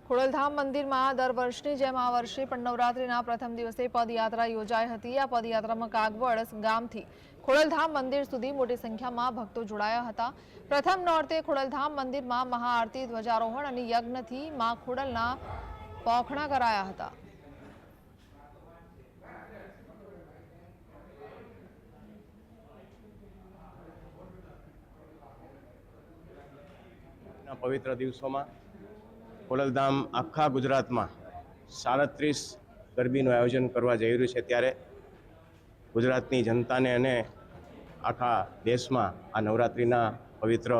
ખોડલધામ મંદિરમાં દર વર્ષની જેમ આ વર્ષે પણ નવરાત્રિના પ્રથમ દિવસે પદયાત્રા યોજાઈ હતી। આ પદયાત્રામાં કાગવડ ગામથી ખોડલધામ મંદિર સુધી મોટી સંખ્યામાં ભક્તો જોડાયા હતા। પ્રથમ નોરતે ખોડલધામ મંદિરમાં મહાઆરતી, ધ્વજારોહણ અને યજ્ઞથી મા ખોડલના પોખણા કરાયા હતા। પવિત્ર દિવસોમાં ખોડલધામ આખા ગુજરાતમાં 37 ગરબીનું આયોજન કરવા જઈ રહ્યું છે, ત્યારે ગુજરાતની જનતાને અને આખા દેશમાં આ નવરાત્રિના પવિત્ર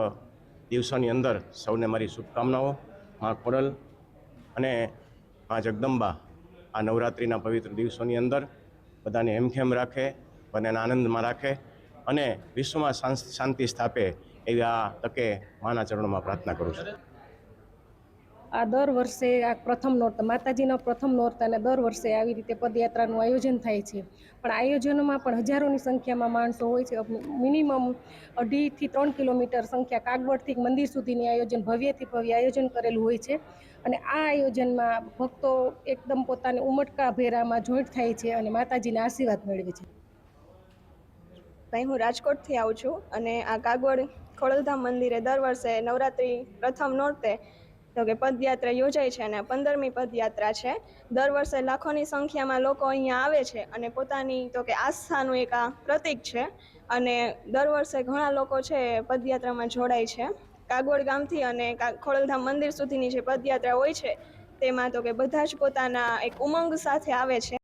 દિવસોની અંદર સૌને મારી શુભકામનાઓ। મા ખોડલ અને મા જગદંબા આ નવરાત્રિના પવિત્ર દિવસોની અંદર બધાને હેમખેમ રાખે, બધાને આનંદમાં રાખે અને વિશ્વમાં શાંતિ સ્થાપે એવી આ તકે માના ચરણોમાં પ્રાર્થના કરું છું। આ દર વર્ષે આ પ્રથમ નોરતા, માતાજીના પ્રથમ નોરતાને દર વર્ષે આવી રીતે પદયાત્રાનું આયોજન થાય છે, પણ આયોજનોમાં પણ હજારોની સંખ્યામાં માણસો હોય છે। મિનિમમ 2.5 થી 3 કિલોમીટર સંખ્યા કાગવડથી મંદિર સુધીની આયોજન ભવ્યથી ભવ્ય આયોજન કરેલું હોય છે અને આ આયોજનમાં ભક્તો એકદમ પોતાને ઉમટકા ભેરામાં જોઈન્ટ થાય છે અને માતાજીના આશીર્વાદ મેળવે છે। હું રાજકોટથી આવું છું અને આ કાગવડ ખોડલધામ મંદિરે દર વર્ષે નવરાત્રિ પ્રથમ નોરતે તો કે પદયાત્રા યોજાય છે અને 15મી પદયાત્રા છે। દર વર્ષે લાખોની સંખ્યામાં લોકો અહીંયા આવે છે અને પોતાની તો કે આસ્થાનું એક આ પ્રતીક છે અને દર વર્ષે ઘણા લોકો છે પદયાત્રામાં જોડાય છે। કાગવડ ગામથી અને ખોડલધામ મંદિર સુધીની જે પદયાત્રા હોય છે તેમાં તો કે બધા જ પોતાના એક ઉમંગ સાથે આવે છે।